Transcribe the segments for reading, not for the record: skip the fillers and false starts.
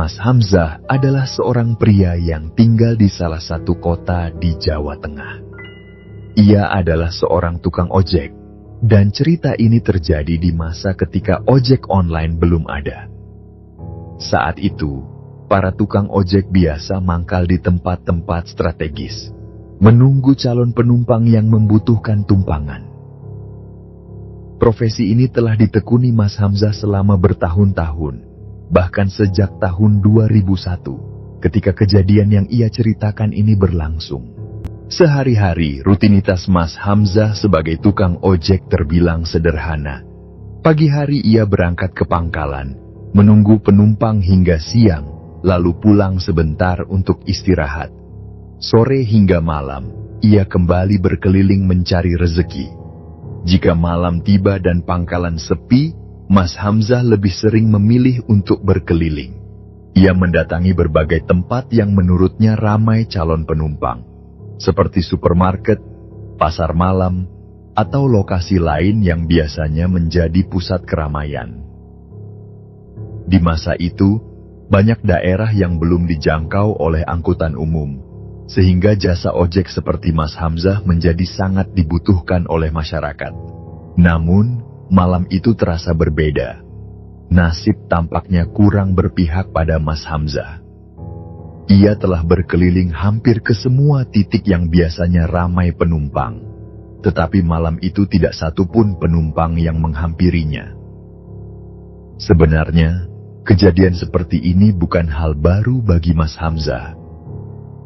Mas Hamzah adalah seorang pria yang tinggal di salah satu kota di Jawa Tengah. Ia adalah seorang tukang ojek, dan cerita ini terjadi di masa ketika ojek online belum ada. Saat itu, para tukang ojek biasa mangkal di tempat-tempat strategis, menunggu calon penumpang yang membutuhkan tumpangan. Profesi ini telah ditekuni Mas Hamzah selama bertahun-tahun, bahkan sejak tahun 2001, ketika kejadian yang ia ceritakan ini berlangsung. Sehari-hari, rutinitas Mas Hamzah sebagai tukang ojek terbilang sederhana. Pagi hari ia berangkat ke pangkalan, menunggu penumpang hingga siang, lalu pulang sebentar untuk istirahat. Sore hingga malam, ia kembali berkeliling mencari rezeki. Jika malam tiba dan pangkalan sepi, Mas Hamzah lebih sering memilih untuk berkeliling. Ia mendatangi berbagai tempat yang menurutnya ramai calon penumpang, seperti supermarket, pasar malam, atau lokasi lain yang biasanya menjadi pusat keramaian. Di masa itu, banyak daerah yang belum dijangkau oleh angkutan umum, sehingga jasa ojek seperti Mas Hamzah menjadi sangat dibutuhkan oleh masyarakat. Namun, malam itu terasa berbeda. Nasib tampaknya kurang berpihak pada Mas Hamzah. Ia telah berkeliling hampir ke semua titik yang biasanya ramai penumpang, tetapi malam itu tidak satupun penumpang yang menghampirinya. Sebenarnya, kejadian seperti ini bukan hal baru bagi Mas Hamzah.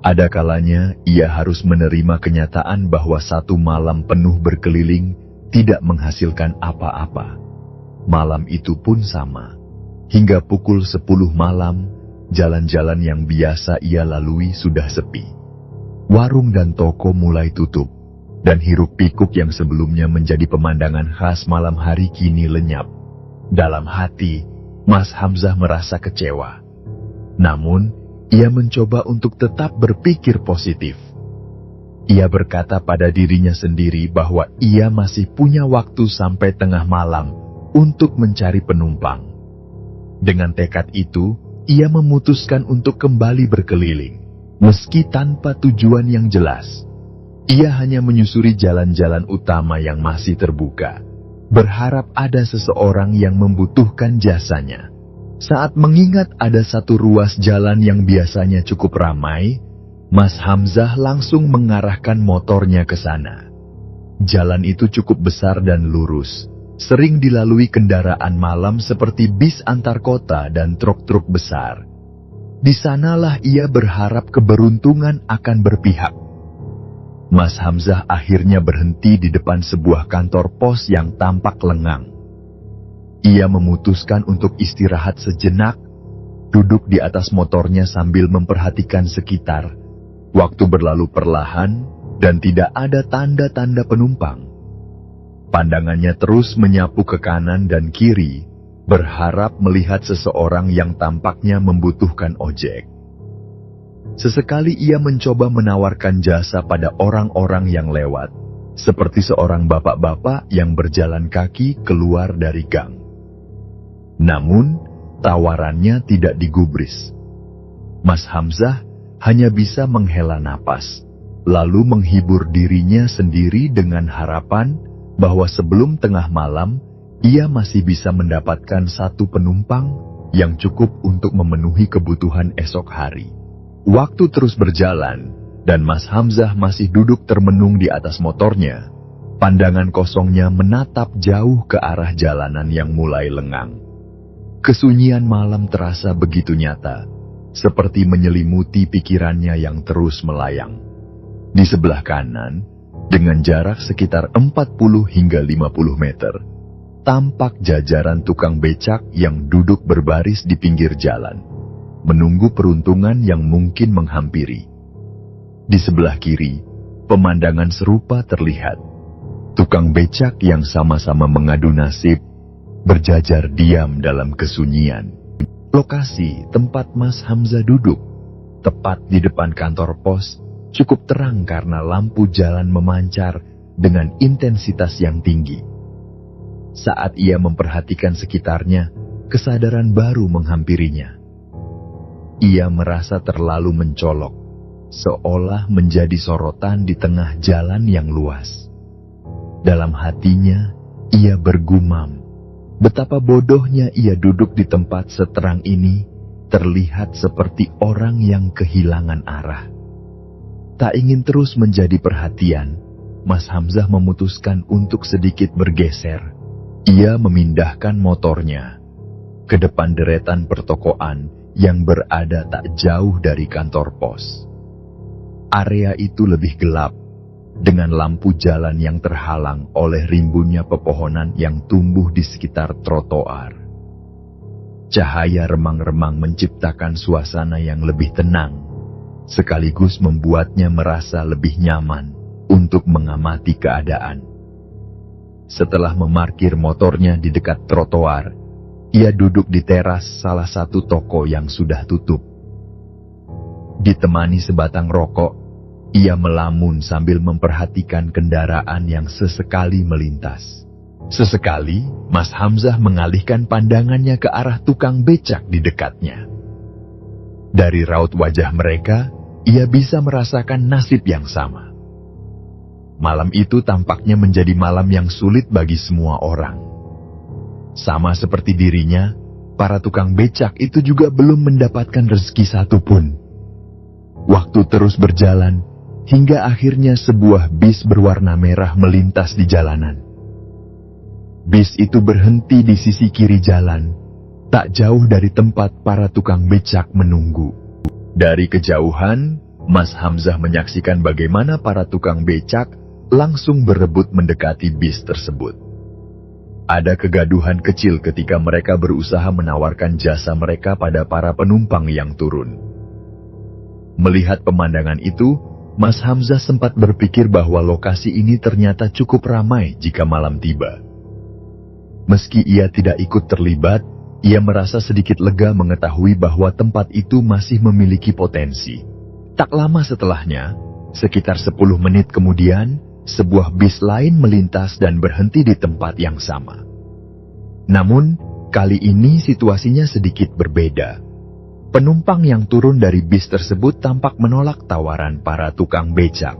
Ada kalanya ia harus menerima kenyataan bahwa satu malam penuh berkeliling tidak menghasilkan apa-apa. Malam itu pun sama. Hingga pukul 10 malam, jalan-jalan yang biasa ia lalui sudah sepi. Warung dan toko mulai tutup, dan hiruk-pikuk yang sebelumnya menjadi pemandangan khas malam hari kini lenyap. Dalam hati, Mas Hamzah merasa kecewa. Namun, ia mencoba untuk tetap berpikir positif. Ia berkata pada dirinya sendiri bahwa ia masih punya waktu sampai tengah malam untuk mencari penumpang. Dengan tekad itu, ia memutuskan untuk kembali berkeliling, meski tanpa tujuan yang jelas. Ia hanya menyusuri jalan-jalan utama yang masih terbuka, berharap ada seseorang yang membutuhkan jasanya. Saat mengingat ada satu ruas jalan yang biasanya cukup ramai, Mas Hamzah langsung mengarahkan motornya ke sana. Jalan itu cukup besar dan lurus, sering dilalui kendaraan malam seperti bis antar kota dan truk-truk besar. Di sanalah ia berharap keberuntungan akan berpihak. Mas Hamzah akhirnya berhenti di depan sebuah kantor pos yang tampak lengang. Ia memutuskan untuk istirahat sejenak, duduk di atas motornya sambil memperhatikan sekitar. Waktu berlalu perlahan, dan tidak ada tanda-tanda penumpang. Pandangannya terus menyapu ke kanan dan kiri, berharap melihat seseorang yang tampaknya membutuhkan ojek. Sesekali ia mencoba menawarkan jasa pada orang-orang yang lewat, seperti seorang bapak-bapak yang berjalan kaki keluar dari gang. Namun, tawarannya tidak digubris. Mas Hamzah hanya bisa menghela napas, lalu menghibur dirinya sendiri dengan harapan bahwa sebelum tengah malam, ia masih bisa mendapatkan satu penumpang yang cukup untuk memenuhi kebutuhan esok hari. Waktu terus berjalan, dan Mas Hamzah masih duduk termenung di atas motornya. Pandangan kosongnya menatap jauh ke arah jalanan yang mulai lengang. Kesunyian malam terasa begitu nyata, seperti menyelimuti pikirannya yang terus melayang. Di sebelah kanan, dengan jarak sekitar 40 hingga 50 meter, tampak jajaran tukang becak yang duduk berbaris di pinggir jalan, menunggu peruntungan yang mungkin menghampiri. Di sebelah kiri, pemandangan serupa terlihat. Tukang becak yang sama-sama mengadu nasib, berjajar diam dalam kesunyian. Lokasi tempat Mas Hamzah duduk, tepat di depan kantor pos, cukup terang karena lampu jalan memancar dengan intensitas yang tinggi. Saat ia memperhatikan sekitarnya, kesadaran baru menghampirinya. ia merasa terlalu mencolok, seolah menjadi sorotan di tengah jalan yang luas. Dalam hatinya, ia bergumam, betapa bodohnya ia duduk di tempat seterang ini, terlihat seperti orang yang kehilangan arah. Tak ingin terus menjadi perhatian, Mas Hamzah memutuskan untuk sedikit bergeser. Ia memindahkan motornya ke depan deretan pertokoan yang berada tak jauh dari kantor pos. Area itu lebih gelap, dengan lampu jalan yang terhalang oleh rimbunnya pepohonan yang tumbuh di sekitar trotoar. Cahaya remang-remang menciptakan suasana yang lebih tenang, sekaligus membuatnya merasa lebih nyaman untuk mengamati keadaan. Setelah memarkir motornya di dekat trotoar, ia duduk di teras salah satu toko yang sudah tutup. Ditemani sebatang rokok, ia melamun sambil memperhatikan kendaraan yang sesekali melintas. Sesekali, Mas Hamzah mengalihkan pandangannya ke arah tukang becak di dekatnya. Dari raut wajah mereka, ia bisa merasakan nasib yang sama. Malam itu tampaknya menjadi malam yang sulit bagi semua orang. Sama seperti dirinya, para tukang becak itu juga belum mendapatkan rezeki satupun. Waktu terus berjalan, hingga akhirnya sebuah bis berwarna merah melintas di jalanan. Bis itu berhenti di sisi kiri jalan, tak jauh dari tempat para tukang becak menunggu. Dari kejauhan, Mas Hamzah menyaksikan bagaimana para tukang becak langsung berebut mendekati bis tersebut. Ada kegaduhan kecil ketika mereka berusaha menawarkan jasa mereka pada para penumpang yang turun. Melihat pemandangan itu, Mas Hamzah sempat berpikir bahwa lokasi ini ternyata cukup ramai jika malam tiba. Meski ia tidak ikut terlibat, ia merasa sedikit lega mengetahui bahwa tempat itu masih memiliki potensi. Tak lama setelahnya, sekitar 10 menit kemudian, sebuah bis lain melintas dan berhenti di tempat yang sama. Namun, kali ini situasinya sedikit berbeda. Penumpang yang turun dari bis tersebut tampak menolak tawaran para tukang becak.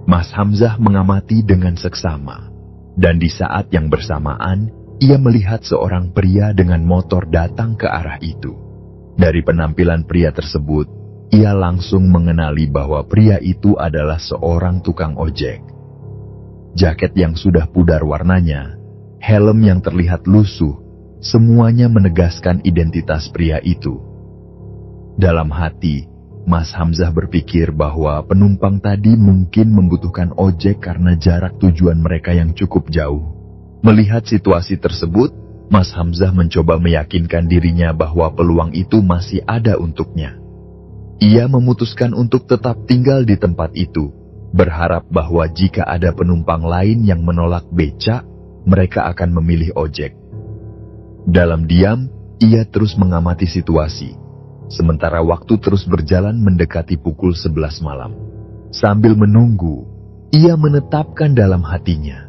Mas Hamzah mengamati dengan seksama, dan di saat yang bersamaan, ia melihat seorang pria dengan motor datang ke arah itu. Dari penampilan pria tersebut, ia langsung mengenali bahwa pria itu adalah seorang tukang ojek. Jaket yang sudah pudar warnanya, helm yang terlihat lusuh, semuanya menegaskan identitas pria itu. Dalam hati, Mas Hamzah berpikir bahwa penumpang tadi mungkin membutuhkan ojek karena jarak tujuan mereka yang cukup jauh. Melihat situasi tersebut, Mas Hamzah mencoba meyakinkan dirinya bahwa peluang itu masih ada untuknya. Ia memutuskan untuk tetap tinggal di tempat itu, berharap bahwa jika ada penumpang lain yang menolak becak, mereka akan memilih ojek. Dalam diam, ia terus mengamati situasi, sementara waktu terus berjalan mendekati pukul 11 malam. Sambil menunggu, ia menetapkan dalam hatinya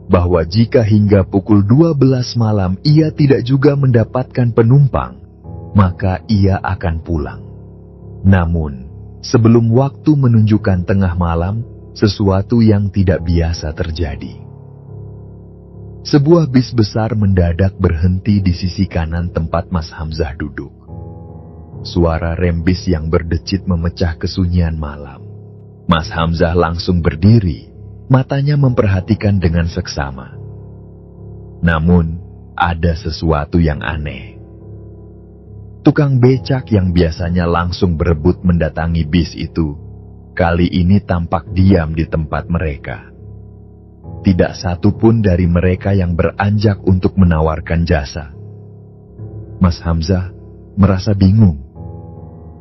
bahwa jika hingga pukul 12 malam ia tidak juga mendapatkan penumpang, maka ia akan pulang. Namun, sebelum waktu menunjukkan tengah malam, sesuatu yang tidak biasa terjadi. Sebuah bis besar mendadak berhenti di sisi kanan tempat Mas Hamzah duduk. Suara rem bis yang berdecit memecah kesunyian malam. Mas Hamzah langsung berdiri, matanya memperhatikan dengan seksama. Namun, ada sesuatu yang aneh. Tukang becak yang biasanya langsung berebut mendatangi bis itu, kali ini tampak diam di tempat mereka. Tidak satu pun dari mereka yang beranjak untuk menawarkan jasa. Mas Hamzah merasa bingung.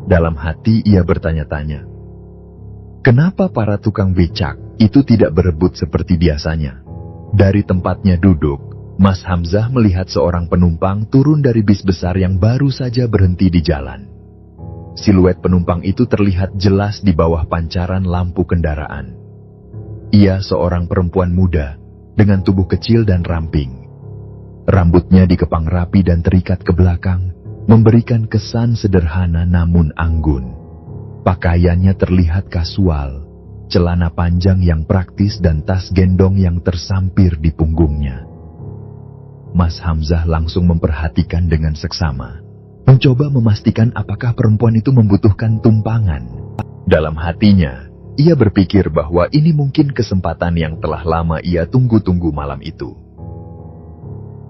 Dalam hati ia bertanya-tanya, kenapa para tukang becak itu tidak berebut seperti biasanya? Dari tempatnya duduk, Mas Hamzah melihat seorang penumpang turun dari bis besar yang baru saja berhenti di jalan. Siluet penumpang itu terlihat jelas di bawah pancaran lampu kendaraan. Ia seorang perempuan muda, dengan tubuh kecil dan ramping. Rambutnya dikepang rapi dan terikat ke belakang, memberikan kesan sederhana namun anggun. Pakaiannya terlihat kasual, celana panjang yang praktis dan tas gendong yang tersampir di punggungnya. Mas Hamzah langsung memperhatikan dengan seksama, mencoba memastikan apakah perempuan itu membutuhkan tumpangan. Dalam hatinya, ia berpikir bahwa ini mungkin kesempatan yang telah lama ia tunggu-tunggu malam itu.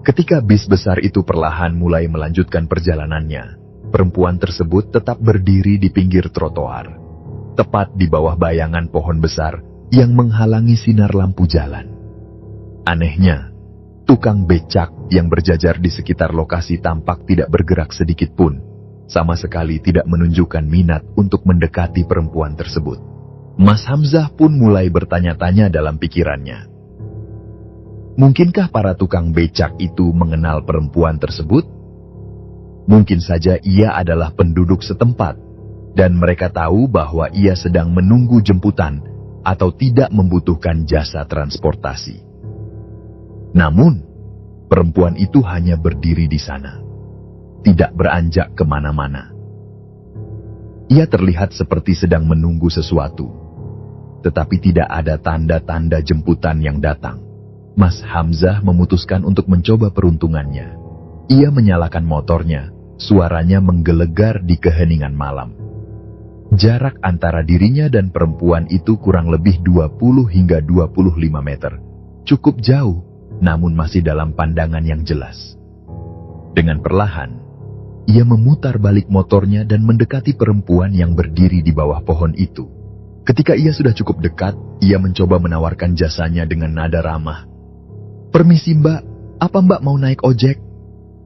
Ketika bis besar itu perlahan mulai melanjutkan perjalanannya, perempuan tersebut tetap berdiri di pinggir trotoar, tepat di bawah bayangan pohon besar yang menghalangi sinar lampu jalan. Anehnya, tukang becak yang berjajar di sekitar lokasi tampak tidak bergerak sedikit pun, sama sekali tidak menunjukkan minat untuk mendekati perempuan tersebut. Mas Hamzah pun mulai bertanya-tanya dalam pikirannya. Mungkinkah para tukang becak itu mengenal perempuan tersebut? Mungkin saja ia adalah penduduk setempat, dan mereka tahu bahwa ia sedang menunggu jemputan atau tidak membutuhkan jasa transportasi. Namun, perempuan itu hanya berdiri di sana, tidak beranjak kemana-mana. Ia terlihat seperti sedang menunggu sesuatu, tetapi tidak ada tanda-tanda jemputan yang datang. Mas Hamzah memutuskan untuk mencoba peruntungannya. Ia menyalakan motornya. Suaranya menggelegar di keheningan malam. Jarak antara dirinya dan perempuan itu kurang lebih 20 hingga 25 meter. Cukup jauh, namun masih dalam pandangan yang jelas. Dengan perlahan, ia memutar balik motornya dan mendekati perempuan yang berdiri di bawah pohon itu. Ketika ia sudah cukup dekat, ia mencoba menawarkan jasanya dengan nada ramah. "Permisi mbak, apa mbak mau naik ojek?"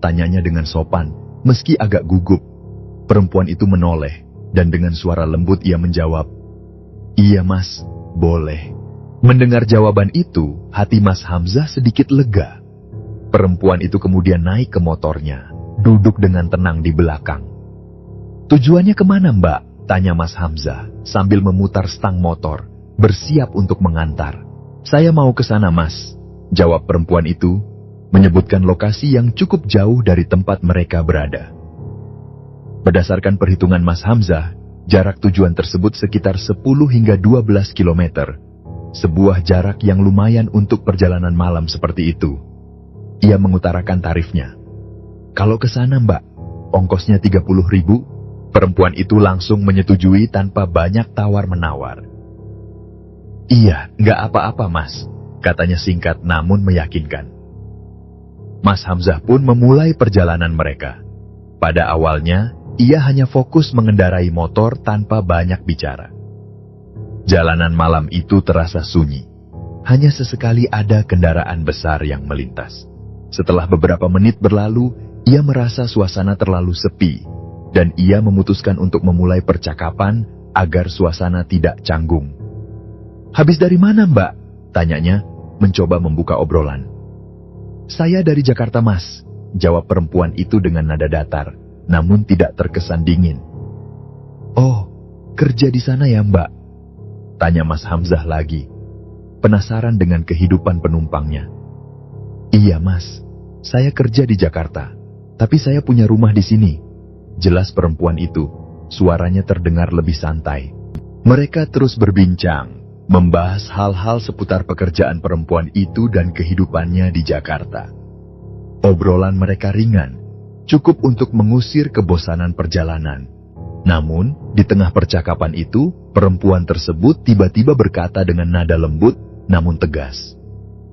Tanyanya dengan sopan. Meski agak gugup, perempuan itu menoleh, dan dengan suara lembut ia menjawab, "Iya mas, boleh." Mendengar jawaban itu, hati Mas Hamzah sedikit lega. Perempuan itu kemudian naik ke motornya, duduk dengan tenang di belakang. "Tujuannya kemana mbak?" tanya Mas Hamzah, sambil memutar stang motor, bersiap untuk mengantar. "Saya mau ke sana mas," jawab perempuan itu, menyebutkan lokasi yang cukup jauh dari tempat mereka berada. Berdasarkan perhitungan Mas Hamzah, jarak tujuan tersebut sekitar 10 hingga 12 kilometer. Sebuah jarak yang lumayan untuk perjalanan malam seperti itu. Ia mengutarakan tarifnya. "Kalau ke sana mbak, ongkosnya 30.000. Perempuan itu langsung menyetujui tanpa banyak tawar-menawar. "Iya, nggak apa-apa mas," katanya singkat namun meyakinkan. Mas Hamzah pun memulai perjalanan mereka. Pada awalnya, ia hanya fokus mengendarai motor tanpa banyak bicara. Jalanan malam itu terasa sunyi. Hanya sesekali ada kendaraan besar yang melintas. Setelah beberapa menit berlalu, ia merasa suasana terlalu sepi, dan ia memutuskan untuk memulai percakapan agar suasana tidak canggung. "Habis dari mana mbak?" tanyanya, mencoba membuka obrolan. "Saya dari Jakarta mas," jawab perempuan itu dengan nada datar, namun tidak terkesan dingin. "Oh, kerja di sana ya mbak?" tanya Mas Hamzah lagi, penasaran dengan kehidupan penumpangnya. "Iya mas, saya kerja di Jakarta, tapi saya punya rumah di sini," jelas perempuan itu, suaranya terdengar lebih santai. Mereka terus berbincang, membahas hal-hal seputar pekerjaan perempuan itu dan kehidupannya di Jakarta. Obrolan mereka ringan, cukup untuk mengusir kebosanan perjalanan. Namun, di tengah percakapan itu, perempuan tersebut tiba-tiba berkata dengan nada lembut, namun tegas.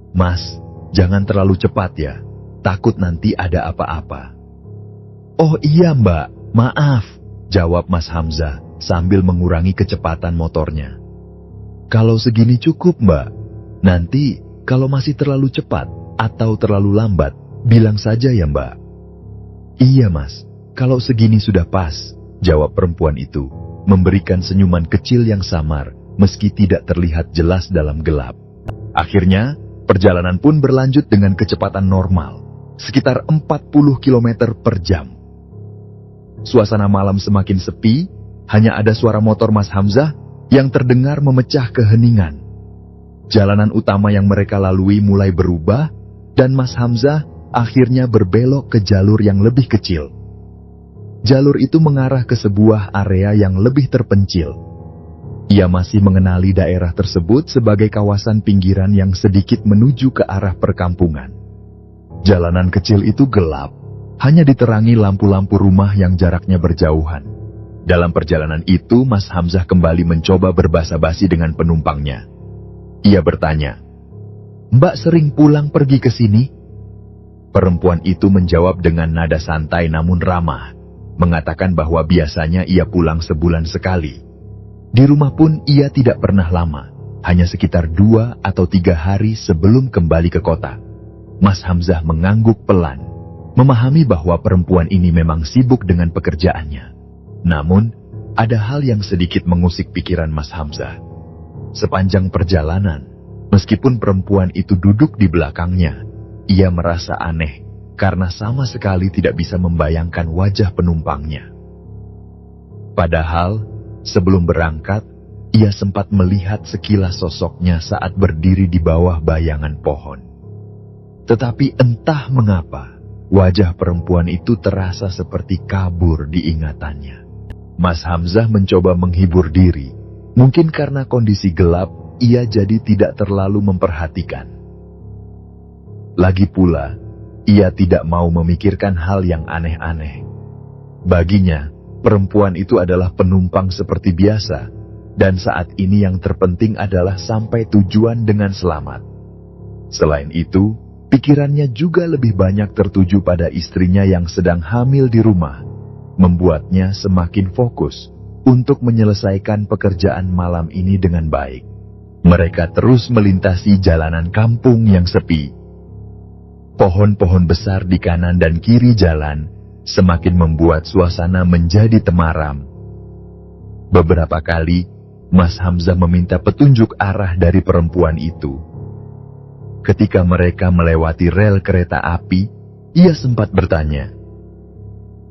"Mas, jangan terlalu cepat ya, takut nanti ada apa-apa." "Oh iya mbak, maaf," jawab Mas Hamzah sambil mengurangi kecepatan motornya. "Kalau segini cukup mbak, nanti kalau masih terlalu cepat atau terlalu lambat, bilang saja ya mbak." "Iya mas, kalau segini sudah pas," jawab perempuan itu, memberikan senyuman kecil yang samar, meski tidak terlihat jelas dalam gelap. Akhirnya, perjalanan pun berlanjut dengan kecepatan normal, sekitar 40 km per jam. Suasana malam semakin sepi, hanya ada suara motor Mas Hamzah yang terdengar memecah keheningan. Jalanan utama yang mereka lalui mulai berubah, dan Mas Hamzah akhirnya berbelok ke jalur yang lebih kecil. jalur itu mengarah ke sebuah area yang lebih terpencil. Ia masih mengenali daerah tersebut sebagai kawasan pinggiran yang sedikit menuju ke arah perkampungan. Jalanan kecil itu gelap, hanya diterangi lampu-lampu rumah yang jaraknya berjauhan. Dalam perjalanan itu, Mas Hamzah kembali mencoba berbasa-basi dengan penumpangnya. Ia bertanya, "Mbak sering pulang pergi ke sini?" Perempuan itu menjawab dengan nada santai namun ramah, mengatakan bahwa biasanya ia pulang sebulan sekali. Di rumah pun ia tidak pernah lama, hanya sekitar 2 atau 3 hari sebelum kembali ke kota. Mas Hamzah mengangguk pelan, memahami bahwa perempuan ini memang sibuk dengan pekerjaannya. Namun, ada hal yang sedikit mengusik pikiran Mas Hamzah. Sepanjang perjalanan, meskipun perempuan itu duduk di belakangnya, ia merasa aneh karena sama sekali tidak bisa membayangkan wajah penumpangnya. Padahal, sebelum berangkat, ia sempat melihat sekilas sosoknya saat berdiri di bawah bayangan pohon. Tetapi entah mengapa, wajah perempuan itu terasa seperti kabur di ingatannya. Mas Hamzah mencoba menghibur diri. Mungkin karena kondisi gelap, ia jadi tidak terlalu memperhatikan. Lagi pula, ia tidak mau memikirkan hal yang aneh-aneh. Baginya, perempuan itu adalah penumpang seperti biasa, dan saat ini yang terpenting adalah sampai tujuan dengan selamat. Selain itu, pikirannya juga lebih banyak tertuju pada istrinya yang sedang hamil di rumah, membuatnya semakin fokus untuk menyelesaikan pekerjaan malam ini dengan baik. Mereka terus melintasi jalanan kampung yang sepi. Pohon-pohon besar di kanan dan kiri jalan semakin membuat suasana menjadi temaram. Beberapa kali, Mas Hamzah meminta petunjuk arah dari perempuan itu. Ketika mereka melewati rel kereta api, ia sempat bertanya,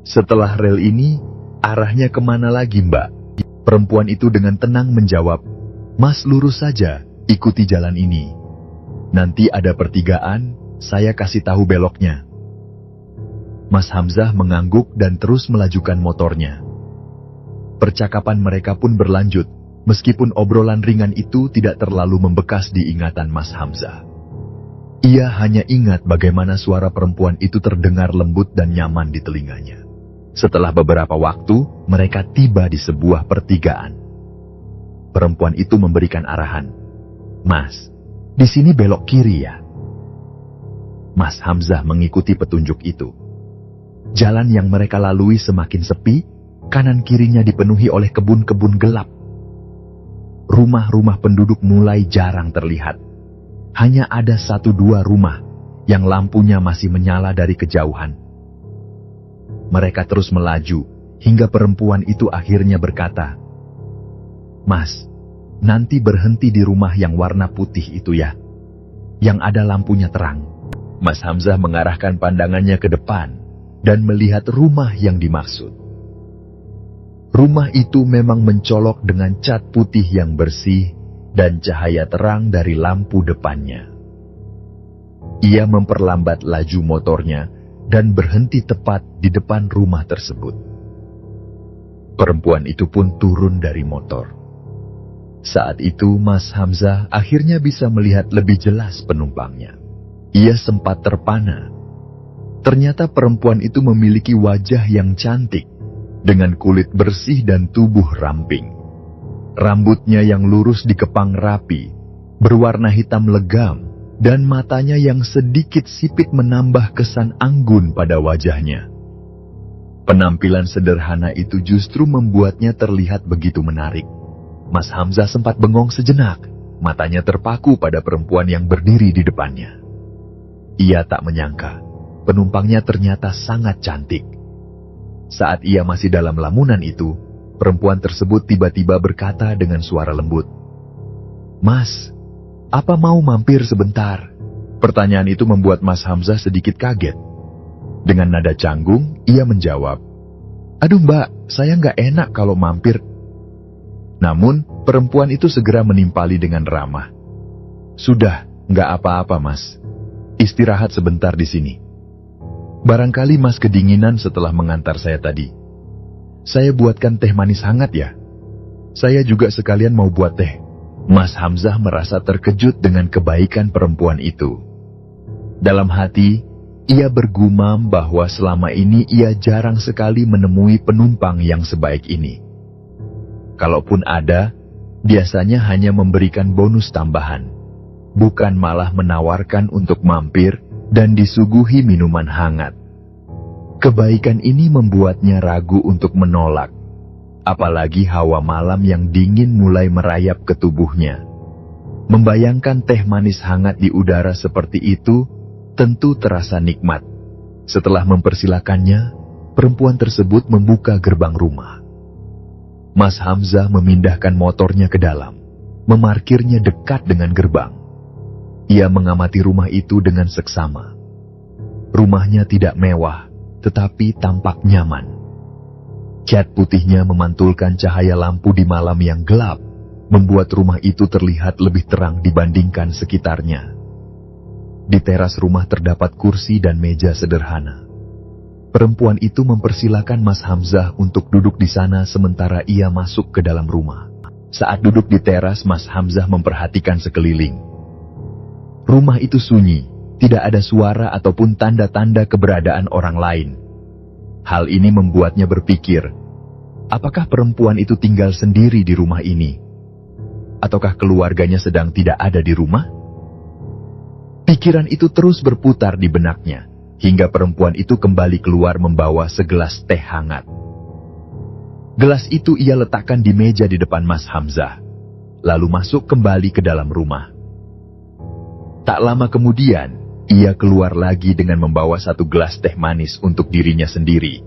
"Setelah rel ini, arahnya kemana lagi, Mbak?" Perempuan itu dengan tenang menjawab, "Mas lurus saja, ikuti jalan ini. Nanti ada pertigaan, saya kasih tahu beloknya." Mas Hamzah mengangguk dan terus melajukan motornya. Percakapan mereka pun berlanjut, meskipun obrolan ringan itu tidak terlalu membekas di ingatan Mas Hamzah. Ia hanya ingat bagaimana suara perempuan itu terdengar lembut dan nyaman di telinganya. Setelah beberapa waktu, mereka tiba di sebuah pertigaan. Perempuan itu memberikan arahan, "Mas, di sini belok kiri ya." Mas Hamzah mengikuti petunjuk itu. Jalan yang mereka lalui semakin sepi, kanan kirinya dipenuhi oleh kebun-kebun gelap. Rumah-rumah penduduk mulai jarang terlihat. Hanya ada 1-2 rumah yang lampunya masih menyala dari kejauhan. Mereka terus melaju, hingga perempuan itu akhirnya berkata, "Mas, nanti berhenti di rumah yang warna putih itu ya, yang ada lampunya terang." Mas Hamzah mengarahkan pandangannya ke depan dan melihat rumah yang dimaksud. Rumah itu memang mencolok dengan cat putih yang bersih dan cahaya terang dari lampu depannya. Ia memperlambat laju motornya dan berhenti tepat di depan rumah tersebut. Perempuan itu pun turun dari motor. Saat itu Mas Hamzah akhirnya bisa melihat lebih jelas penumpangnya. Ia sempat terpana. Ternyata perempuan itu memiliki wajah yang cantik, dengan kulit bersih dan tubuh ramping. Rambutnya yang lurus dikepang rapi, berwarna hitam legam, dan matanya yang sedikit sipit menambah kesan anggun pada wajahnya. Penampilan sederhana itu justru membuatnya terlihat begitu menarik. Mas Hamzah sempat bengong sejenak, matanya terpaku pada perempuan yang berdiri di depannya. Ia tak menyangka, penumpangnya ternyata sangat cantik. Saat ia masih dalam lamunan itu, perempuan tersebut tiba-tiba berkata dengan suara lembut, "Mas, apa mau mampir sebentar?" Pertanyaan itu membuat Mas Hamzah sedikit kaget. Dengan nada canggung, ia menjawab, "Aduh Mbak, saya nggak enak kalau mampir." Namun, perempuan itu segera menimpali dengan ramah, "Sudah, nggak apa-apa Mas. Istirahat sebentar di sini. Barangkali Mas kedinginan setelah mengantar saya tadi. saya buatkan teh manis hangat ya. Saya juga sekalian mau buat teh. Mas Hamzah merasa terkejut dengan kebaikan perempuan itu. Dalam hati, ia bergumam bahwa selama ini ia jarang sekali menemui penumpang yang sebaik ini. Kalaupun ada, biasanya hanya memberikan bonus tambahan, bukan malah menawarkan untuk mampir dan disuguhi minuman hangat. Kebaikan ini membuatnya ragu untuk menolak, apalagi hawa malam yang dingin mulai merayap ke tubuhnya. Membayangkan teh manis hangat di udara seperti itu tentu terasa nikmat. Setelah mempersilakannya, perempuan tersebut membuka gerbang rumah. Mas Hamzah memindahkan motornya ke dalam, memarkirnya dekat dengan gerbang. Ia mengamati rumah itu dengan seksama. Rumahnya tidak mewah, tetapi tampak nyaman. Cat putihnya memantulkan cahaya lampu di malam yang gelap, membuat rumah itu terlihat lebih terang dibandingkan sekitarnya. Di teras rumah terdapat kursi dan meja sederhana. Perempuan itu mempersilakan Mas Hamzah untuk duduk di sana sementara ia masuk ke dalam rumah. Saat duduk di teras, Mas Hamzah memperhatikan sekeliling. Rumah itu sunyi, tidak ada suara ataupun tanda-tanda keberadaan orang lain. Hal ini membuatnya berpikir, apakah perempuan itu tinggal sendiri di rumah ini? Ataukah keluarganya sedang tidak ada di rumah? Pikiran itu terus berputar di benaknya, hingga perempuan itu kembali keluar membawa segelas teh hangat. Gelas itu ia letakkan di meja di depan Mas Hamzah, lalu masuk kembali ke dalam rumah. Tak lama kemudian, ia keluar lagi dengan membawa satu gelas teh manis untuk dirinya sendiri.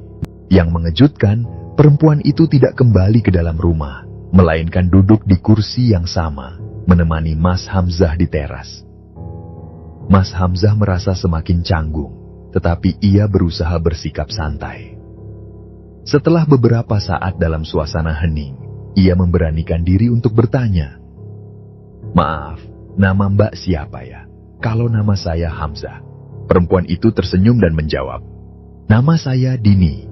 Yang mengejutkan, perempuan itu tidak kembali ke dalam rumah, melainkan duduk di kursi yang sama, menemani Mas Hamzah di teras. Mas Hamzah merasa semakin canggung, tetapi ia berusaha bersikap santai. Setelah beberapa saat dalam suasana hening, ia memberanikan diri untuk bertanya, "Maaf, nama Mbak siapa ya?" "Kalau nama saya Hamzah." Perempuan itu tersenyum dan menjawab, "Nama saya Dini."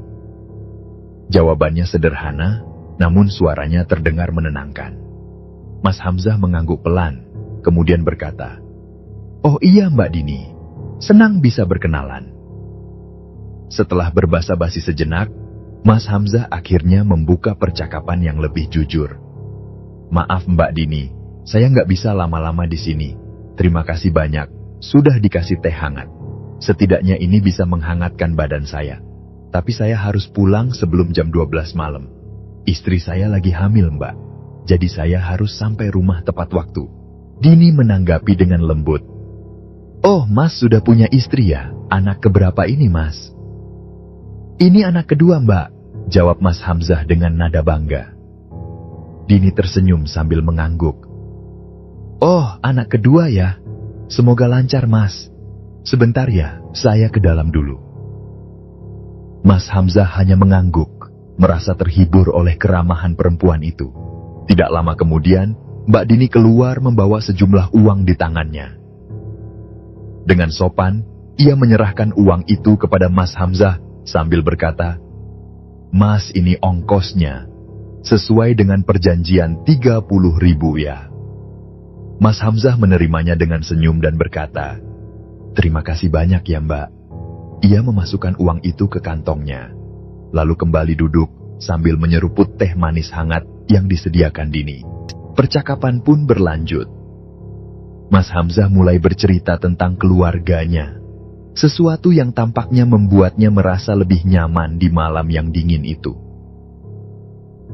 Jawabannya sederhana, namun suaranya terdengar menenangkan. Mas Hamzah mengangguk pelan, kemudian berkata, "Oh iya Mbak Dini, senang bisa berkenalan." Setelah berbasa-basi sejenak, Mas Hamzah akhirnya membuka percakapan yang lebih jujur. "Maaf Mbak Dini, saya nggak bisa lama-lama di sini. Terima kasih banyak, sudah dikasih teh hangat. Setidaknya ini bisa menghangatkan badan saya. Tapi saya harus pulang sebelum jam 12 malam. Istri saya lagi hamil Mbak, jadi saya harus sampai rumah tepat waktu." Dini menanggapi dengan lembut, "Oh Mas sudah punya istri ya? Anak keberapa ini Mas?" "Ini anak kedua Mbak," jawab Mas Hamzah dengan nada bangga. Dini tersenyum sambil mengangguk. "Oh, anak kedua ya? Semoga lancar Mas. Sebentar ya, saya ke dalam dulu." Mas Hamzah hanya mengangguk, merasa terhibur oleh keramahan perempuan itu. Tidak lama kemudian, Mbak Dini keluar membawa sejumlah uang di tangannya. Dengan sopan, ia menyerahkan uang itu kepada Mas Hamzah sambil berkata, "Mas, ini ongkosnya. Sesuai dengan perjanjian 30.000 ya." Mas Hamzah menerimanya dengan senyum dan berkata, "Terima kasih banyak ya Mbak." Ia memasukkan uang itu ke kantongnya, lalu kembali duduk sambil menyeruput teh manis hangat yang disediakan Dini. Percakapan pun berlanjut. Mas Hamzah mulai bercerita tentang keluarganya, sesuatu yang tampaknya membuatnya merasa lebih nyaman di malam yang dingin itu.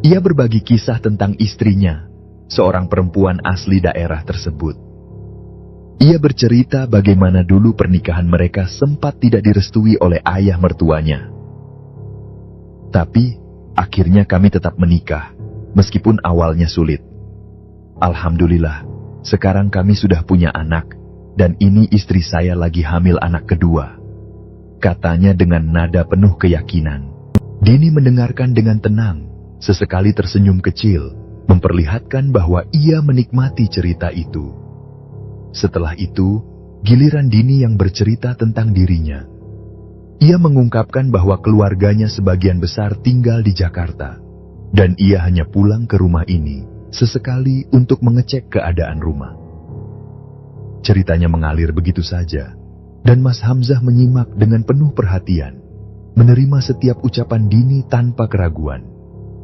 Ia berbagi kisah tentang istrinya, seorang perempuan asli daerah tersebut. Ia bercerita bagaimana dulu pernikahan mereka sempat tidak direstui oleh ayah mertuanya. Tapi, akhirnya kami tetap menikah, meskipun awalnya sulit. Alhamdulillah, sekarang kami sudah punya anak, dan ini istri saya lagi hamil anak kedua, katanya dengan nada penuh keyakinan. Dini mendengarkan dengan tenang, sesekali tersenyum kecil, memperlihatkan bahwa ia menikmati cerita itu. Setelah itu, giliran Dini yang bercerita tentang dirinya. Ia mengungkapkan bahwa keluarganya sebagian besar tinggal di Jakarta, dan ia hanya pulang ke rumah ini sesekali untuk mengecek keadaan rumah. Ceritanya mengalir begitu saja, dan Mas Hamzah menyimak dengan penuh perhatian, menerima setiap ucapan Dini tanpa keraguan.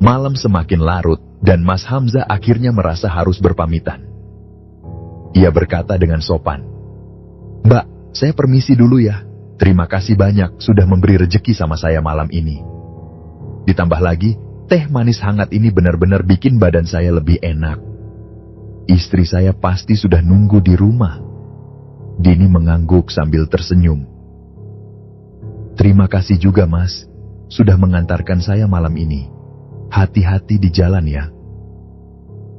Malam semakin larut, dan Mas Hamzah akhirnya merasa harus berpamitan. Ia berkata dengan sopan, "Mbak, saya permisi dulu ya. Terima kasih banyak sudah memberi rejeki sama saya malam ini. Ditambah lagi, teh manis hangat ini benar-benar bikin badan saya lebih enak. Istri saya pasti sudah nunggu di rumah." Dini mengangguk sambil tersenyum. "Terima kasih juga Mas, sudah mengantarkan saya malam ini. Hati-hati di jalan ya."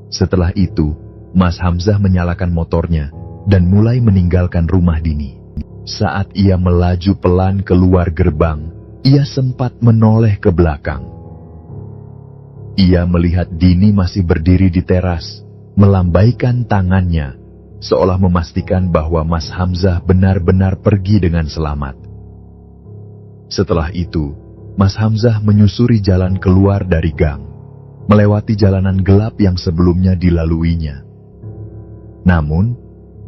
Setelah itu, Mas Hamzah menyalakan motornya dan mulai meninggalkan rumah Dini. Saat ia melaju pelan keluar gerbang, ia sempat menoleh ke belakang. Ia melihat Dini masih berdiri di teras, melambaikan tangannya, seolah memastikan bahwa Mas Hamzah benar-benar pergi dengan selamat. Setelah itu, Mas Hamzah menyusuri jalan keluar dari gang, melewati jalanan gelap yang sebelumnya dilaluinya. Namun,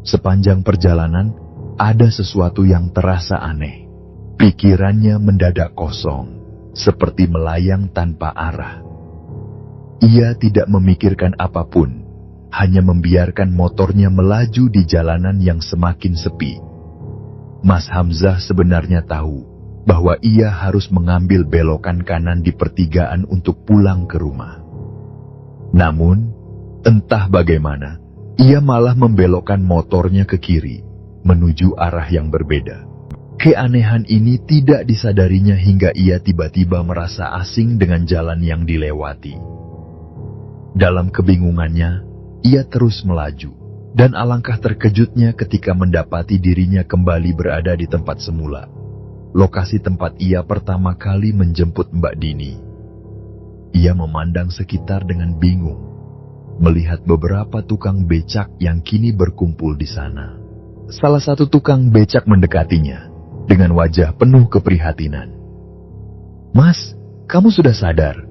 sepanjang perjalanan, ada sesuatu yang terasa aneh. Pikirannya mendadak kosong, seperti melayang tanpa arah. Ia tidak memikirkan apapun, hanya membiarkan motornya melaju di jalanan yang semakin sepi. Mas Hamzah sebenarnya tahu bahwa ia harus mengambil belokan kanan di pertigaan untuk pulang ke rumah. Namun, entah bagaimana, ia malah membelokkan motornya ke kiri, menuju arah yang berbeda. Keanehan ini tidak disadarinya hingga ia tiba-tiba merasa asing dengan jalan yang dilewati. Dalam kebingungannya, ia terus melaju, dan alangkah terkejutnya ketika mendapati dirinya kembali berada di tempat semula, lokasi tempat ia pertama kali menjemput Mbak Dini. Ia memandang sekitar dengan bingung, melihat beberapa tukang becak yang kini berkumpul di sana. Salah satu tukang becak mendekatinya dengan wajah penuh keprihatinan. "Mas, kamu sudah sadar?"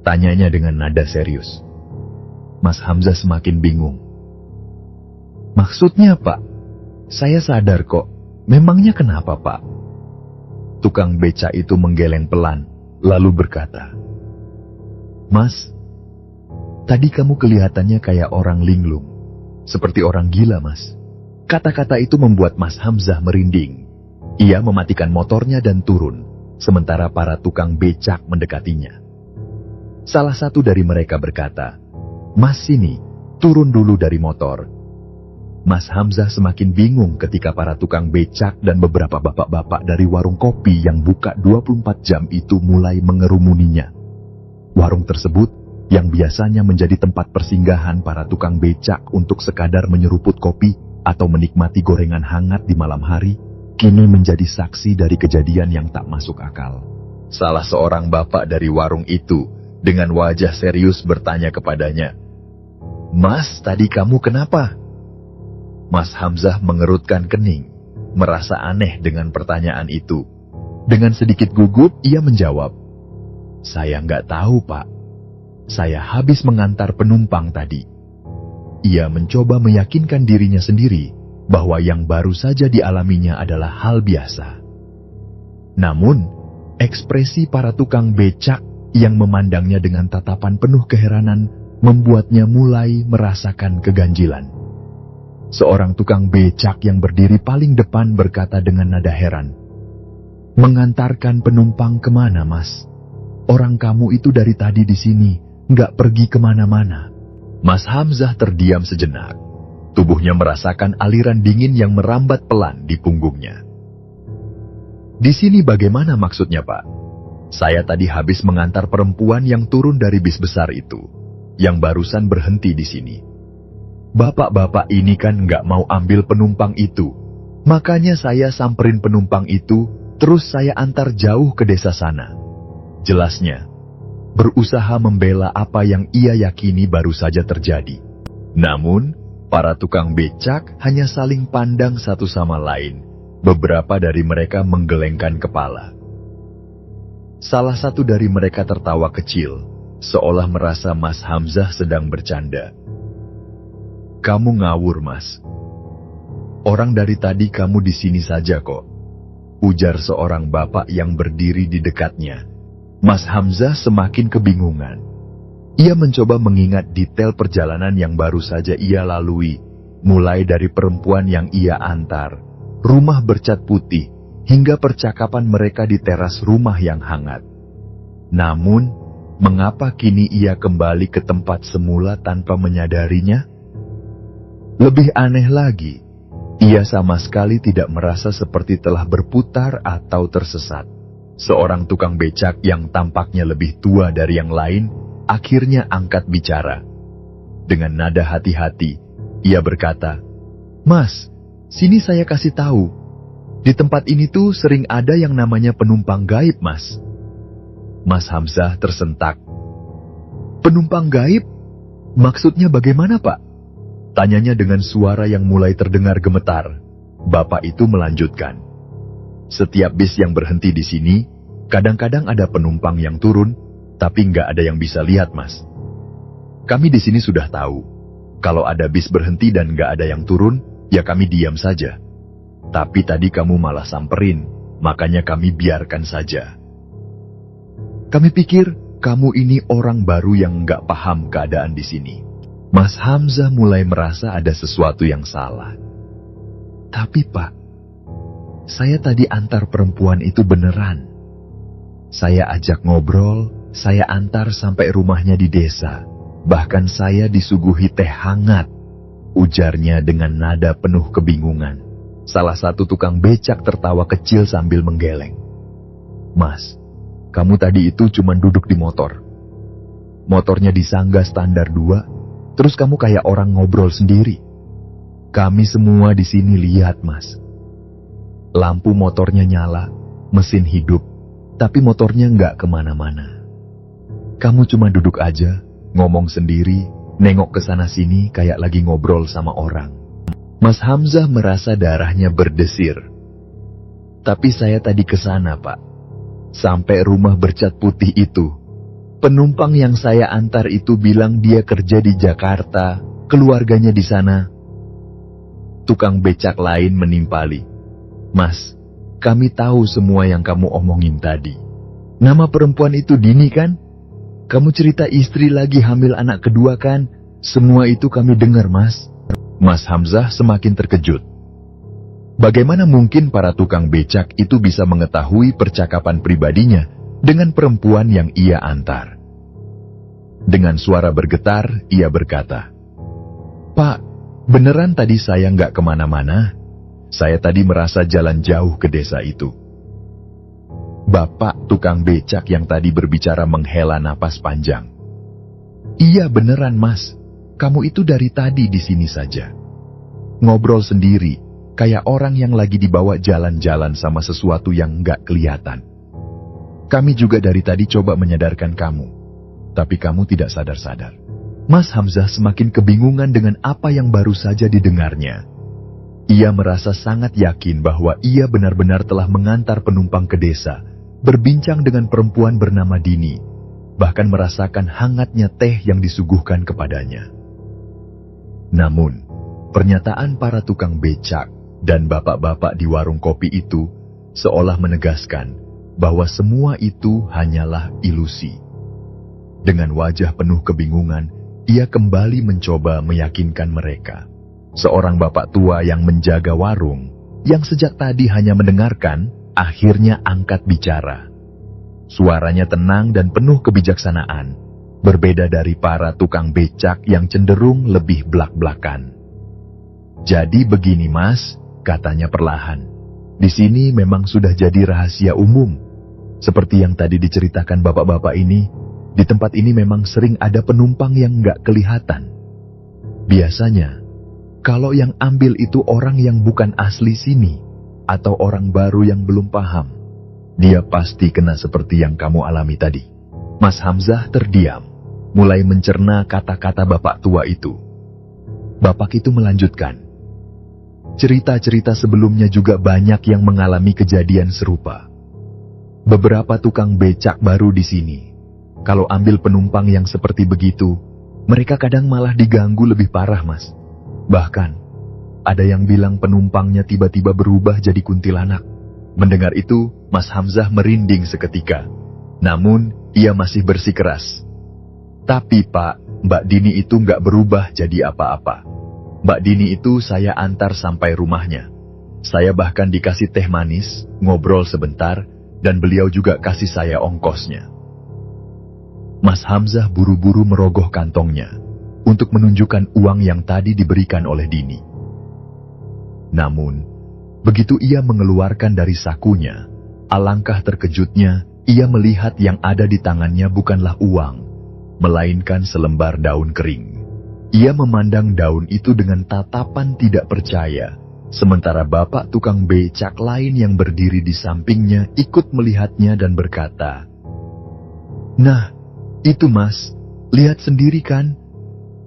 tanyanya dengan nada serius. Mas Hamzah semakin bingung. "Maksudnya, Pak? Saya sadar kok. Memangnya kenapa, Pak?" Tukang becak itu menggeleng pelan, lalu berkata, "Mas, tadi kamu kelihatannya kayak orang linglung, seperti orang gila, Mas." Kata-kata itu membuat Mas Hamzah merinding. Ia mematikan motornya dan turun, sementara para tukang becak mendekatinya. Salah satu dari mereka berkata, "Mas sini, turun dulu dari motor." Mas Hamzah semakin bingung ketika para tukang becak dan beberapa bapak-bapak dari warung kopi yang buka 24 jam itu mulai mengerumuninya. Warung tersebut, yang biasanya menjadi tempat persinggahan para tukang becak untuk sekadar menyeruput kopi atau menikmati gorengan hangat di malam hari, kini menjadi saksi dari kejadian yang tak masuk akal. Salah seorang bapak dari warung itu dengan wajah serius bertanya kepadanya, "Mas, tadi kamu kenapa?" Mas Hamzah mengerutkan kening, merasa aneh dengan pertanyaan itu. Dengan sedikit gugup, ia menjawab, "Saya nggak tahu, Pak. Saya habis mengantar penumpang tadi." Ia mencoba meyakinkan dirinya sendiri bahwa yang baru saja dialaminya adalah hal biasa. Namun, ekspresi para tukang becak yang memandangnya dengan tatapan penuh keheranan membuatnya mulai merasakan keganjilan. Seorang tukang becak yang berdiri paling depan berkata dengan nada heran, "Mengantarkan penumpang kemana, Mas? Orang kamu itu dari tadi di sini, nggak pergi kemana-mana." Mas Hamzah terdiam sejenak. Tubuhnya merasakan aliran dingin yang merambat pelan di punggungnya. "Di sini bagaimana maksudnya, Pak? Saya tadi habis mengantar perempuan yang turun dari bis besar itu, yang barusan berhenti di sini. Bapak-bapak ini kan nggak mau ambil penumpang itu. Makanya saya samperin penumpang itu, terus saya antar jauh ke desa sana." Jelasnya, berusaha membela apa yang ia yakini baru saja terjadi. Namun, para tukang becak hanya saling pandang satu sama lain, Beberapa dari mereka menggelengkan kepala. Salah satu dari mereka tertawa kecil, seolah merasa Mas Hamzah sedang bercanda. "Kamu ngawur, Mas. Orang dari tadi kamu di sini saja kok," ujar seorang bapak yang berdiri di dekatnya. Mas Hamzah semakin kebingungan. Ia mencoba mengingat detail perjalanan yang baru saja ia lalui, mulai dari perempuan yang ia antar, rumah bercat putih, hingga percakapan mereka di teras rumah yang hangat. Namun, mengapa kini ia kembali ke tempat semula tanpa menyadarinya? Lebih aneh lagi, ia sama sekali tidak merasa seperti telah berputar atau tersesat. Seorang tukang becak yang tampaknya lebih tua dari yang lain, akhirnya angkat bicara. Dengan nada hati-hati, ia berkata, "Mas, sini saya kasih tahu. Di tempat ini tuh sering ada yang namanya penumpang gaib, Mas." Mas Hamzah tersentak. "Penumpang gaib? Maksudnya bagaimana, Pak?" Tanyanya dengan suara yang mulai terdengar gemetar. Bapak itu melanjutkan, "Setiap bis yang berhenti di sini, kadang-kadang ada penumpang yang turun, tapi nggak ada yang bisa lihat, Mas. Kami di sini sudah tahu, kalau ada bis berhenti dan nggak ada yang turun, ya kami diam saja. Tapi tadi kamu malah samperin, makanya kami biarkan saja. Kami pikir kamu ini orang baru yang nggak paham keadaan di sini." Mas Hamzah mulai merasa ada sesuatu yang salah. "Tapi Pak, saya tadi antar perempuan itu beneran. Saya ajak ngobrol, saya antar sampai rumahnya di desa. Bahkan saya disuguhi teh hangat," ujarnya dengan nada penuh kebingungan. Salah satu tukang becak tertawa kecil sambil menggeleng. "Mas, kamu tadi itu cuma duduk di motor. Motornya disangga standar 2, terus kamu kayak orang ngobrol sendiri. Kami semua di sini lihat, Mas. Lampu motornya nyala, mesin hidup, tapi motornya nggak kemana-mana. Kamu cuma duduk aja, ngomong sendiri, nengok ke sana sini kayak lagi ngobrol sama orang." Mas Hamzah merasa darahnya berdesir. "Tapi saya tadi ke sana, Pak. Sampai rumah bercat putih itu. Penumpang yang saya antar itu bilang dia kerja di Jakarta, keluarganya di sana." Tukang becak lain menimpali, "Mas, kami tahu semua yang kamu omongin tadi. Nama perempuan itu Dini kan? Kamu cerita istri lagi hamil anak kedua kan? Semua itu kami dengar, Mas." Mas Hamzah semakin terkejut. Bagaimana mungkin para tukang becak itu bisa mengetahui percakapan pribadinya dengan perempuan yang ia antar? Dengan suara bergetar, ia berkata, "Pak, beneran tadi saya nggak kemana-mana. Saya tadi merasa jalan jauh ke desa itu." Bapak tukang becak yang tadi berbicara menghela napas panjang. "Iya beneran, Mas. Kamu itu dari tadi di sini saja. Ngobrol sendiri, kayak orang yang lagi dibawa jalan-jalan sama sesuatu yang nggak kelihatan. Kami juga dari tadi coba menyadarkan kamu, tapi kamu tidak sadar-sadar." Mas Hamzah semakin kebingungan dengan apa yang baru saja didengarnya. Ia merasa sangat yakin bahwa ia benar-benar telah mengantar penumpang ke desa, berbincang dengan perempuan bernama Dini, bahkan merasakan hangatnya teh yang disuguhkan kepadanya. Namun, pernyataan para tukang becak dan bapak-bapak di warung kopi itu seolah menegaskan bahwa semua itu hanyalah ilusi. Dengan wajah penuh kebingungan, ia kembali mencoba meyakinkan mereka. Seorang bapak tua yang menjaga warung, yang sejak tadi hanya mendengarkan, akhirnya angkat bicara. Suaranya tenang dan penuh kebijaksanaan, berbeda dari para tukang becak yang cenderung lebih blak-blakan. "Jadi begini, Mas," katanya perlahan. "Di sini memang sudah jadi rahasia umum. Seperti yang tadi diceritakan bapak-bapak ini, di tempat ini memang sering ada penumpang yang nggak kelihatan. Biasanya, kalau yang ambil itu orang yang bukan asli sini, atau orang baru yang belum paham, dia pasti kena seperti yang kamu alami tadi." Mas Hamzah terdiam, mulai mencerna kata-kata bapak tua itu. Bapak itu melanjutkan, cerita-cerita sebelumnya juga banyak yang mengalami kejadian serupa. Beberapa tukang becak baru di sini. Kalau ambil penumpang yang seperti begitu, mereka kadang malah diganggu lebih parah, Mas. Bahkan, ada yang bilang penumpangnya tiba-tiba berubah jadi kuntilanak. Mendengar itu, Mas Hamzah merinding seketika. Namun, ia masih bersikeras. Tapi Pak, Mbak Dini itu nggak berubah jadi apa-apa. Mbak Dini itu saya antar sampai rumahnya. Saya bahkan dikasih teh manis, ngobrol sebentar, dan beliau juga kasih saya ongkosnya. Mas Hamzah buru-buru merogoh kantongnya untuk menunjukkan uang yang tadi diberikan oleh Dini. Namun, begitu ia mengeluarkan dari sakunya, alangkah terkejutnya ia melihat yang ada di tangannya bukanlah uang, melainkan selembar daun kering. Ia memandang daun itu dengan tatapan tidak percaya, sementara bapak tukang becak lain yang berdiri di sampingnya ikut melihatnya dan berkata, "Nah, itu Mas, lihat sendiri kan?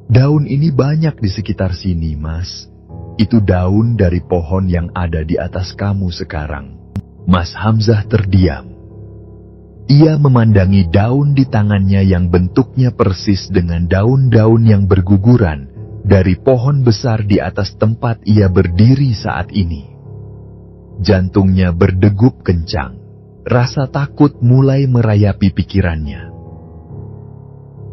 Daun ini banyak di sekitar sini, Mas. Itu daun dari pohon yang ada di atas kamu sekarang." Mas Hamzah terdiam. Ia memandangi daun di tangannya yang bentuknya persis dengan daun-daun yang berguguran dari pohon besar di atas tempat ia berdiri saat ini. Jantungnya berdegup kencang. Rasa takut mulai merayapi pikirannya.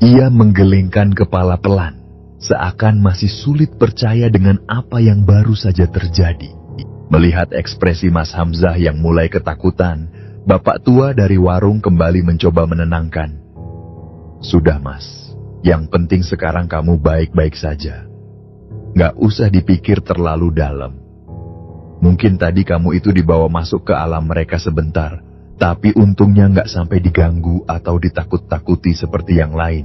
Ia menggelengkan kepala pelan, seakan masih sulit percaya dengan apa yang baru saja terjadi. Melihat ekspresi Mas Hamzah yang mulai ketakutan, bapak tua dari warung kembali mencoba menenangkan. "Sudah Mas, yang penting sekarang kamu baik-baik saja. Nggak usah dipikir terlalu dalam. Mungkin tadi kamu itu dibawa masuk ke alam mereka sebentar, tapi untungnya nggak sampai diganggu atau ditakut-takuti seperti yang lain."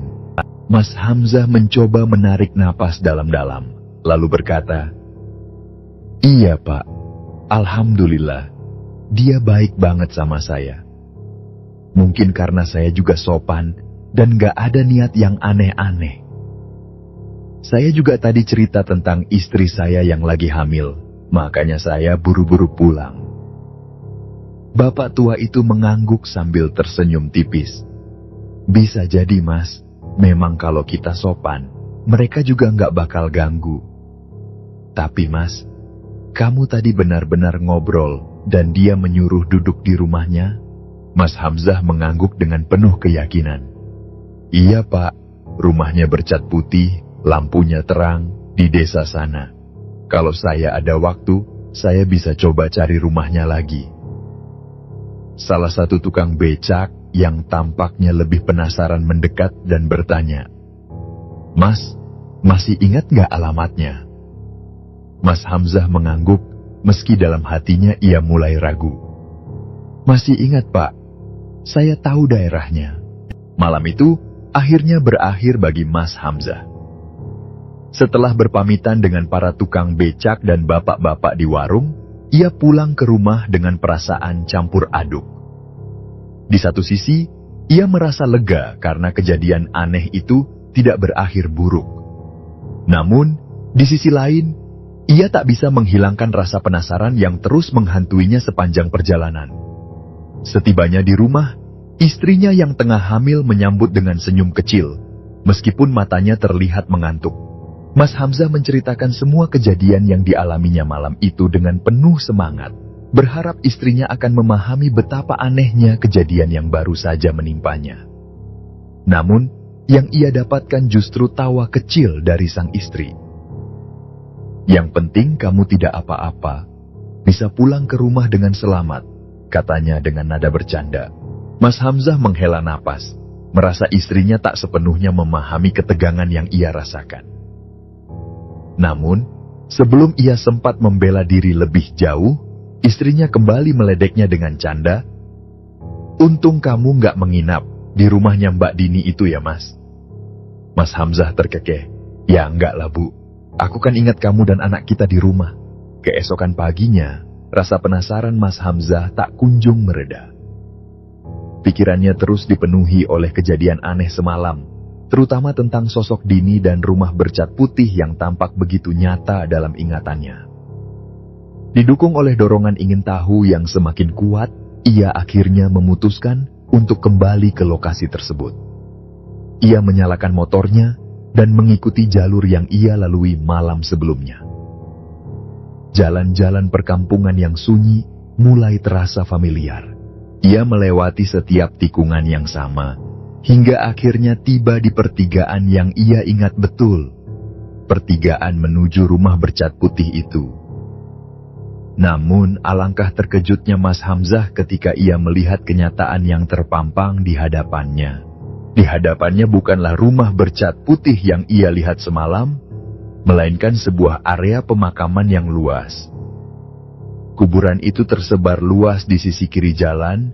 Mas Hamzah mencoba menarik napas dalam-dalam, lalu berkata, "Iya Pak, Alhamdulillah. Dia baik banget sama saya. Mungkin karena saya juga sopan dan gak ada niat yang aneh-aneh. Saya juga tadi cerita tentang istri saya yang lagi hamil, makanya saya buru-buru pulang." Bapak tua itu mengangguk sambil tersenyum tipis. "Bisa jadi Mas, memang kalau kita sopan, mereka juga gak bakal ganggu. Tapi Mas, kamu tadi benar-benar ngobrol dan dia menyuruh duduk di rumahnya?" Mas Hamzah mengangguk dengan penuh keyakinan. "Iya Pak, rumahnya bercat putih, lampunya terang, di desa sana. Kalau saya ada waktu, saya bisa coba cari rumahnya lagi." Salah satu tukang becak yang tampaknya lebih penasaran mendekat dan bertanya, "Mas, masih ingat nggak alamatnya?" Mas Hamzah mengangguk, meski dalam hatinya ia mulai ragu. "Masih ingat Pak, saya tahu daerahnya." Malam itu akhirnya berakhir bagi Mas Hamzah. Setelah berpamitan dengan para tukang becak dan bapak-bapak di warung, ia pulang ke rumah dengan perasaan campur aduk. Di satu sisi, ia merasa lega karena kejadian aneh itu tidak berakhir buruk. Namun, di sisi lain, ia tak bisa menghilangkan rasa penasaran yang terus menghantuinya sepanjang perjalanan. Setibanya di rumah, istrinya yang tengah hamil menyambut dengan senyum kecil, meskipun matanya terlihat mengantuk. Mas Hamzah menceritakan semua kejadian yang dialaminya malam itu dengan penuh semangat, berharap istrinya akan memahami betapa anehnya kejadian yang baru saja menimpanya. Namun, yang ia dapatkan justru tawa kecil dari sang istri. "Yang penting kamu tidak apa-apa, bisa pulang ke rumah dengan selamat," katanya dengan nada bercanda. Mas Hamzah menghela napas, merasa istrinya tak sepenuhnya memahami ketegangan yang ia rasakan. Namun, sebelum ia sempat membela diri lebih jauh, istrinya kembali meledeknya dengan canda, "Untung kamu nggak menginap di rumahnya Mbak Dini itu ya Mas." Mas Hamzah terkekeh, "Ya enggak lah Bu, aku kan ingat kamu dan anak kita di rumah." Keesokan paginya, rasa penasaran Mas Hamzah tak kunjung mereda. Pikirannya terus dipenuhi oleh kejadian aneh semalam, terutama tentang sosok Dini dan rumah bercat putih yang tampak begitu nyata dalam ingatannya. Didukung oleh dorongan ingin tahu yang semakin kuat, ia akhirnya memutuskan untuk kembali ke lokasi tersebut. Ia menyalakan motornya dan mengikuti jalur yang ia lalui malam sebelumnya. Jalan-jalan perkampungan yang sunyi mulai terasa familiar. Ia melewati setiap tikungan yang sama, hingga akhirnya tiba di pertigaan yang ia ingat betul. Pertigaan menuju rumah bercat putih itu. Namun, alangkah terkejutnya Mas Hamzah ketika ia melihat kenyataan yang terpampang di hadapannya. Di hadapannya bukanlah rumah bercat putih yang ia lihat semalam, melainkan sebuah area pemakaman yang luas. Kuburan itu tersebar luas di sisi kiri jalan,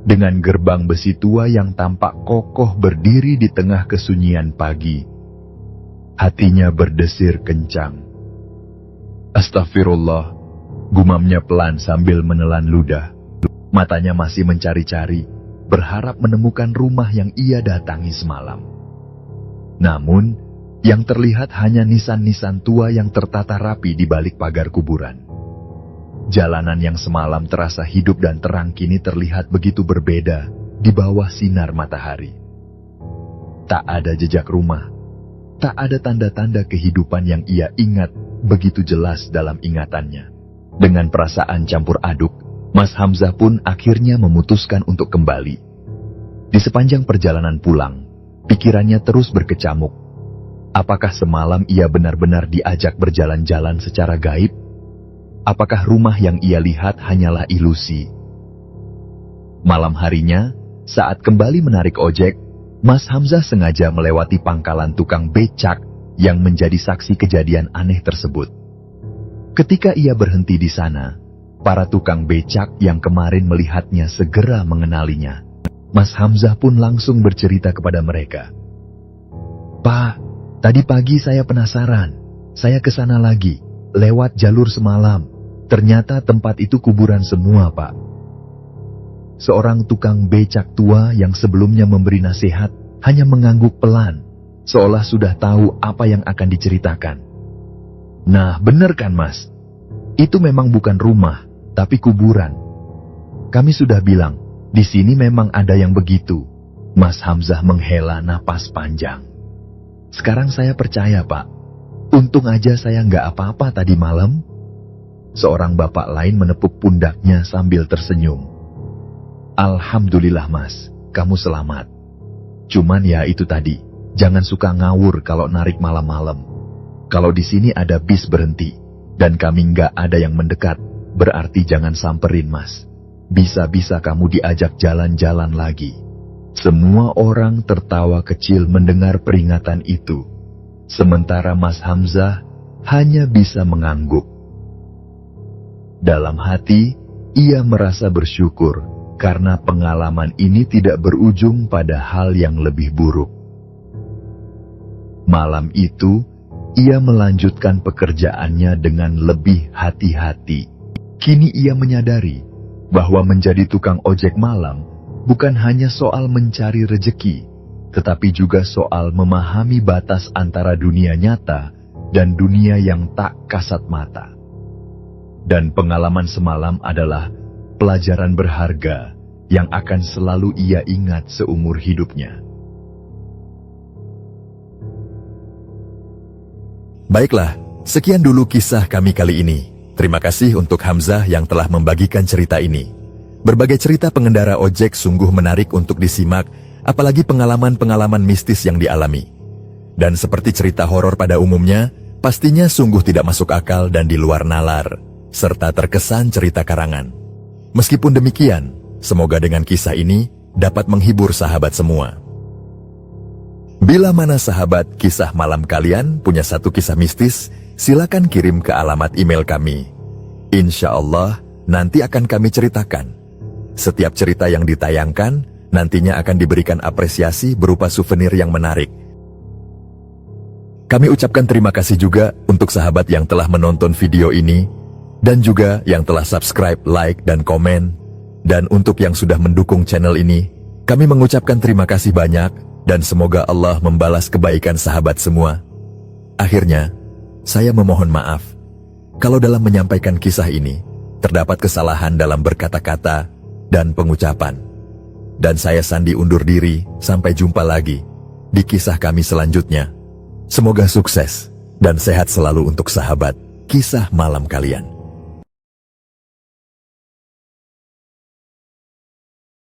dengan gerbang besi tua yang tampak kokoh berdiri di tengah kesunyian pagi. Hatinya berdesir kencang. Astagfirullah, gumamnya pelan sambil menelan ludah. Matanya masih mencari-cari, berharap menemukan rumah yang ia datangi semalam. Namun, yang terlihat hanya nisan-nisan tua yang tertata rapi di balik pagar kuburan. Jalanan yang semalam terasa hidup dan terang kini terlihat begitu berbeda di bawah sinar matahari. Tak ada jejak rumah, tak ada tanda-tanda kehidupan yang ia ingat begitu jelas dalam ingatannya. Dengan perasaan campur aduk, Mas Hamzah pun akhirnya memutuskan untuk kembali. Di sepanjang perjalanan pulang, pikirannya terus berkecamuk. Apakah semalam ia benar-benar diajak berjalan-jalan secara gaib? Apakah rumah yang ia lihat hanyalah ilusi? Malam harinya, saat kembali menarik ojek, Mas Hamzah sengaja melewati pangkalan tukang becak yang menjadi saksi kejadian aneh tersebut. Ketika ia berhenti di sana, para tukang becak yang kemarin melihatnya segera mengenalinya. Mas Hamzah pun langsung bercerita kepada mereka. "Pak, tadi pagi saya penasaran. Saya ke sana lagi, lewat jalur semalam. Ternyata tempat itu kuburan semua, Pak." Seorang tukang becak tua yang sebelumnya memberi nasihat hanya mengangguk pelan, seolah sudah tahu apa yang akan diceritakan. "Nah, benar kan, Mas? Itu memang bukan rumah, tapi kuburan. Kami sudah bilang, di sini memang ada yang begitu." Mas Hamzah menghela napas panjang. "Sekarang saya percaya, Pak. Untung aja saya nggak apa-apa tadi malam." Seorang bapak lain menepuk pundaknya sambil tersenyum. "Alhamdulillah, Mas, kamu selamat. Cuman ya itu tadi, jangan suka ngawur kalau narik malam-malam. Kalau di sini ada bis berhenti, dan kami nggak ada yang mendekat, berarti jangan samperin, Mas. Bisa-bisa kamu diajak jalan-jalan lagi." Semua orang tertawa kecil mendengar peringatan itu. Sementara Mas Hamzah hanya bisa mengangguk. Dalam hati, ia merasa bersyukur karena pengalaman ini tidak berujung pada hal yang lebih buruk. Malam itu, ia melanjutkan pekerjaannya dengan lebih hati-hati. Kini ia menyadari bahwa menjadi tukang ojek malam bukan hanya soal mencari rejeki, tetapi juga soal memahami batas antara dunia nyata dan dunia yang tak kasat mata. Dan pengalaman semalam adalah pelajaran berharga yang akan selalu ia ingat seumur hidupnya. Baiklah, sekian dulu kisah kami kali ini. Terima kasih untuk Hamzah yang telah membagikan cerita ini. Berbagai cerita pengendara ojek sungguh menarik untuk disimak, apalagi pengalaman-pengalaman mistis yang dialami. Dan seperti cerita horor pada umumnya, pastinya sungguh tidak masuk akal dan di luar nalar, serta terkesan cerita karangan. Meskipun demikian, semoga dengan kisah ini dapat menghibur sahabat semua. Bila mana sahabat kisah malam kalian punya satu kisah mistis, silakan kirim ke alamat email kami. Insya Allah, nanti akan kami ceritakan. Setiap cerita yang ditayangkan, nantinya akan diberikan apresiasi berupa souvenir yang menarik. Kami ucapkan terima kasih juga untuk sahabat yang telah menonton video ini, dan juga yang telah subscribe, like, dan komen. Dan untuk yang sudah mendukung channel ini, kami mengucapkan terima kasih banyak, dan semoga Allah membalas kebaikan sahabat semua. Akhirnya, saya memohon maaf. kalau dalam menyampaikan kisah ini, terdapat kesalahan dalam berkata-kata dan pengucapan. Dan saya Sandi undur diri, sampai jumpa lagi di kisah kami selanjutnya. Semoga sukses dan sehat selalu untuk sahabat kisah malam kalian.